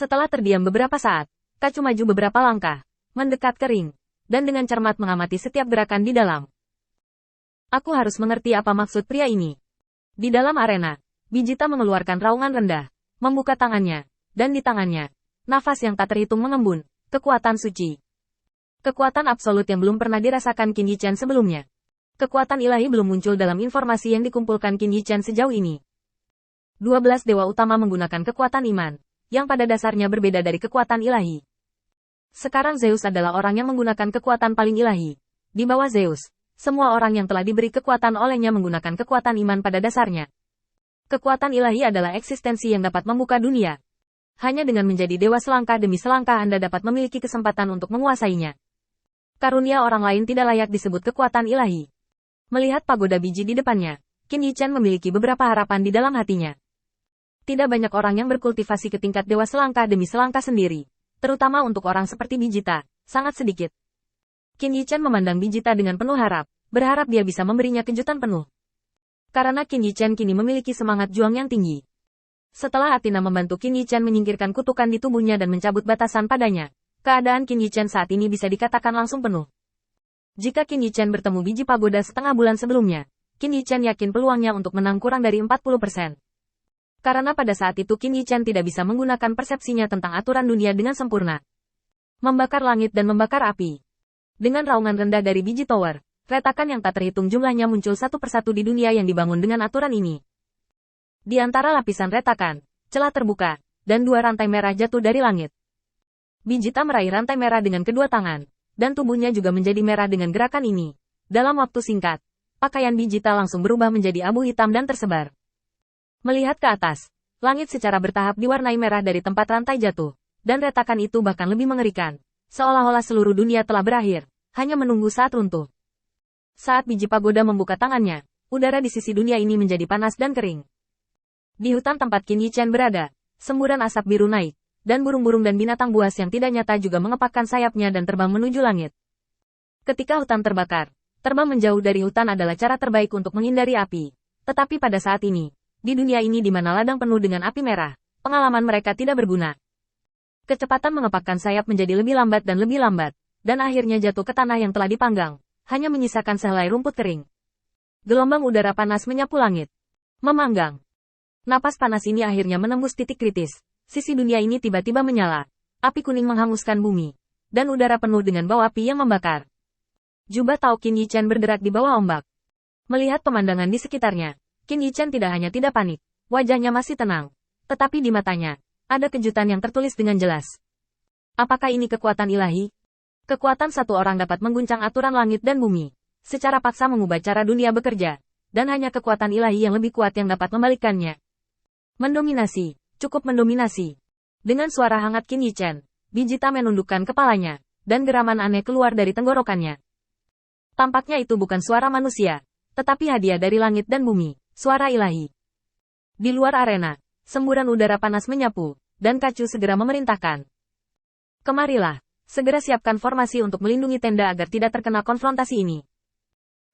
Setelah terdiam beberapa saat, Kacu maju beberapa langkah, mendekat ke ring, dan dengan cermat mengamati setiap gerakan di dalam. Aku harus mengerti apa maksud pria ini. Di dalam arena, Vegeta mengeluarkan raungan rendah, membuka tangannya, dan di tangannya, nafas yang tak terhitung mengembun, kekuatan suci. Kekuatan absolut yang belum pernah dirasakan Qin Yi Chen sebelumnya. Kekuatan ilahi belum muncul dalam informasi yang dikumpulkan Qin Yi Chen sejauh ini. 12 dewa utama menggunakan kekuatan iman, yang pada dasarnya berbeda dari kekuatan ilahi. Sekarang Zeus adalah orang yang menggunakan kekuatan paling ilahi. Di bawah Zeus, semua orang yang telah diberi kekuatan olehnya menggunakan kekuatan iman pada dasarnya. Kekuatan ilahi adalah eksistensi yang dapat membuka dunia. Hanya dengan menjadi dewa selangkah demi selangkah Anda dapat memiliki kesempatan untuk menguasainya. Karunia orang lain tidak layak disebut kekuatan ilahi. Melihat pagoda biji di depannya, Qin Yi Chen memiliki beberapa harapan di dalam hatinya. Tidak banyak orang yang berkultivasi ke tingkat dewa selangkah demi selangkah sendiri. Terutama untuk orang seperti Vegeta, sangat sedikit. Qin Yi Chen memandang Vegeta dengan penuh harap, berharap dia bisa memberinya kejutan penuh. Karena Qin Yi Chen kini memiliki semangat juang yang tinggi. Setelah Athena membantu Qin Yi Chen menyingkirkan kutukan di tubuhnya dan mencabut batasan padanya, keadaan Qin Yi Chen saat ini bisa dikatakan langsung penuh. Jika Qin Yi Chen bertemu biji pagoda setengah bulan sebelumnya, Qin Yi Chen yakin peluangnya untuk menang kurang dari 40%. Karena pada saat itu Qin Yi Chen tidak bisa menggunakan persepsinya tentang aturan dunia dengan sempurna. Membakar langit dan membakar api. Dengan raungan rendah dari biji tower, retakan yang tak terhitung jumlahnya muncul satu persatu di dunia yang dibangun dengan aturan ini. Di antara lapisan retakan, celah terbuka, dan dua rantai merah jatuh dari langit. Vegeta meraih rantai merah dengan kedua tangan, dan tubuhnya juga menjadi merah dengan gerakan ini. Dalam waktu singkat, pakaian Vegeta langsung berubah menjadi abu hitam dan tersebar. Melihat ke atas, langit secara bertahap diwarnai merah dari tempat rantai jatuh, dan retakan itu bahkan lebih mengerikan, seolah-olah seluruh dunia telah berakhir, hanya menunggu saat runtuh. Saat biji pagoda membuka tangannya, udara di sisi dunia ini menjadi panas dan kering. Di hutan tempat Qin Yi Chen berada, semburan asap biru naik, dan burung-burung dan binatang buas yang tidak nyata juga mengepakkan sayapnya dan terbang menuju langit. Ketika hutan terbakar, terbang menjauh dari hutan adalah cara terbaik untuk menghindari api. Tetapi pada saat ini, di dunia ini di mana ladang penuh dengan api merah, pengalaman mereka tidak berguna. Kecepatan mengepakkan sayap menjadi lebih lambat, dan akhirnya jatuh ke tanah yang telah dipanggang, hanya menyisakan sehelai rumput kering. Gelombang udara panas menyapu langit. Memanggang. Napas panas ini akhirnya menembus titik kritis. Sisi dunia ini tiba-tiba menyala. Api kuning menghanguskan bumi. Dan udara penuh dengan bau api yang membakar. Jubah Tao Qin Yi Chen bergerak di bawah ombak. Melihat pemandangan di sekitarnya, Qin Yi Chen tidak hanya tidak panik, wajahnya masih tenang. Tetapi di matanya, ada kejutan yang tertulis dengan jelas. Apakah ini kekuatan ilahi? Kekuatan satu orang dapat mengguncang aturan langit dan bumi, secara paksa mengubah cara dunia bekerja, dan hanya kekuatan ilahi yang lebih kuat yang dapat membalikkannya. Mendominasi, cukup mendominasi. Dengan suara hangat Qin Yi Chen, Vegeta menundukkan kepalanya, dan geraman aneh keluar dari tenggorokannya. Tampaknya itu bukan suara manusia, tetapi hadiah dari langit dan bumi. Suara ilahi. Di luar arena, semburan udara panas menyapu, dan Kacu segera memerintahkan. Kemarilah, segera siapkan formasi untuk melindungi tenda agar tidak terkena konfrontasi ini.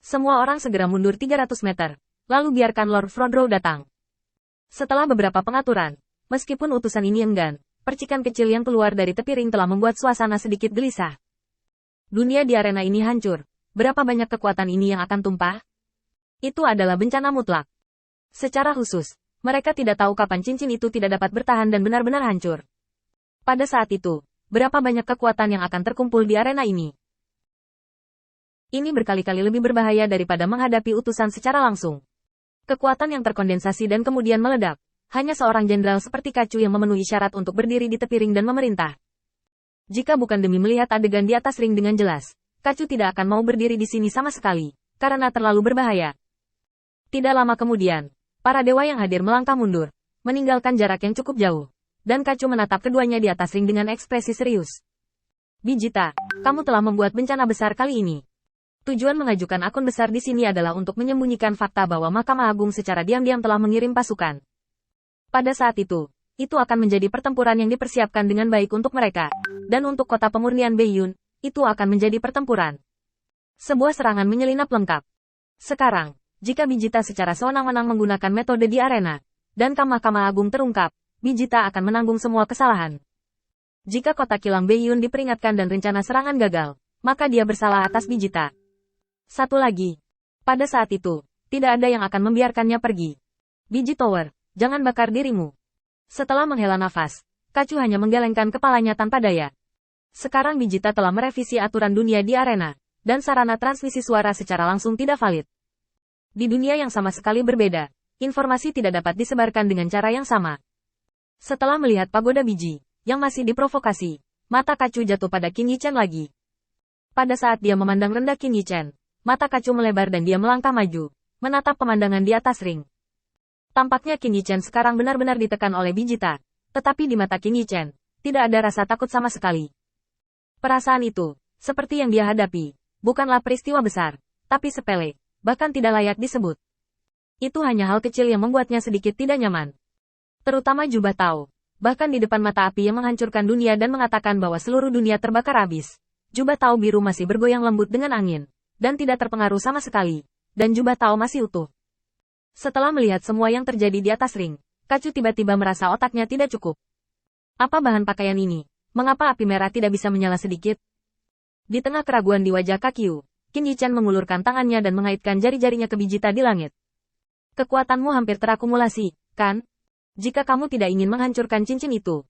Semua orang segera mundur 300 meter, lalu biarkan Lord Frodro datang. Setelah beberapa pengaturan, meskipun utusan ini enggan, percikan kecil yang keluar dari tepi ring telah membuat suasana sedikit gelisah. Dunia di arena ini hancur, berapa banyak kekuatan ini yang akan tumpah? Itu adalah bencana mutlak. Secara khusus, mereka tidak tahu kapan cincin itu tidak dapat bertahan dan benar-benar hancur. Pada saat itu, berapa banyak kekuatan yang akan terkumpul di arena ini? Ini berkali-kali lebih berbahaya daripada menghadapi utusan secara langsung. Kekuatan yang terkondensasi dan kemudian meledak. Hanya seorang jenderal seperti Kacu yang memenuhi syarat untuk berdiri di tepi ring dan memerintah. Jika bukan demi melihat adegan di atas ring dengan jelas, Kacu tidak akan mau berdiri di sini sama sekali, karena terlalu berbahaya. Tidak lama kemudian, para dewa yang hadir melangkah mundur, meninggalkan jarak yang cukup jauh, dan Kacu menatap keduanya di atas ring dengan ekspresi serius. Vegeta, kamu telah membuat bencana besar kali ini. Tujuan mengajukan akun besar di sini adalah untuk menyembunyikan fakta bahwa Mahkamah Agung secara diam-diam telah mengirim pasukan. Pada saat itu akan menjadi pertempuran yang dipersiapkan dengan baik untuk mereka, dan untuk kota pemurnian Beiyun, itu akan menjadi pertempuran. Sebuah serangan menyelinap lengkap. Sekarang, jika Vegeta secara sewenang-wenang menggunakan metode di arena, dan Mahkamah Agung terungkap, Vegeta akan menanggung semua kesalahan. Jika kotak kilang Beiyun diperingatkan dan rencana serangan gagal, maka dia bersalah atas Bijita. Satu lagi. Pada saat itu, tidak ada yang akan membiarkannya pergi. Biji Tower, jangan bakar dirimu. Setelah menghela nafas, Kacu hanya menggelengkan kepalanya tanpa daya. Sekarang Bijita telah merevisi aturan dunia di arena, dan sarana transmisi suara secara langsung tidak valid. Di dunia yang sama sekali berbeda, informasi tidak dapat disebarkan dengan cara yang sama. Setelah melihat pagoda biji, yang masih diprovokasi, mata Kacu jatuh pada Qin Yichen lagi. Pada saat dia memandang rendah Qin Yichen, mata Kacu melebar dan dia melangkah maju, menatap pemandangan di atas ring. Tampaknya Qin Yichen sekarang benar-benar ditekan oleh Bijita, tetapi di mata Qin Yichen, tidak ada rasa takut sama sekali. Perasaan itu, seperti yang dia hadapi, bukanlah peristiwa besar, tapi sepele, bahkan tidak layak disebut. Itu hanya hal kecil yang membuatnya sedikit tidak nyaman. Terutama Jubah Tao. Bahkan di depan mata api yang menghancurkan dunia dan mengatakan bahwa seluruh dunia terbakar habis. Jubah Tao biru masih bergoyang lembut dengan angin, dan tidak terpengaruh sama sekali, dan Jubah Tao masih utuh. Setelah melihat semua yang terjadi di atas ring, Kacu tiba-tiba merasa otaknya tidak cukup. Apa bahan pakaian ini? Mengapa api merah tidak bisa menyala sedikit? Di tengah keraguan di wajah Kakiu, Qin Yichen mengulurkan tangannya dan mengaitkan jari-jarinya ke Bijita di langit. Kekuatanmu hampir terakumulasi, kan? Jika kamu tidak ingin menghancurkan cincin itu,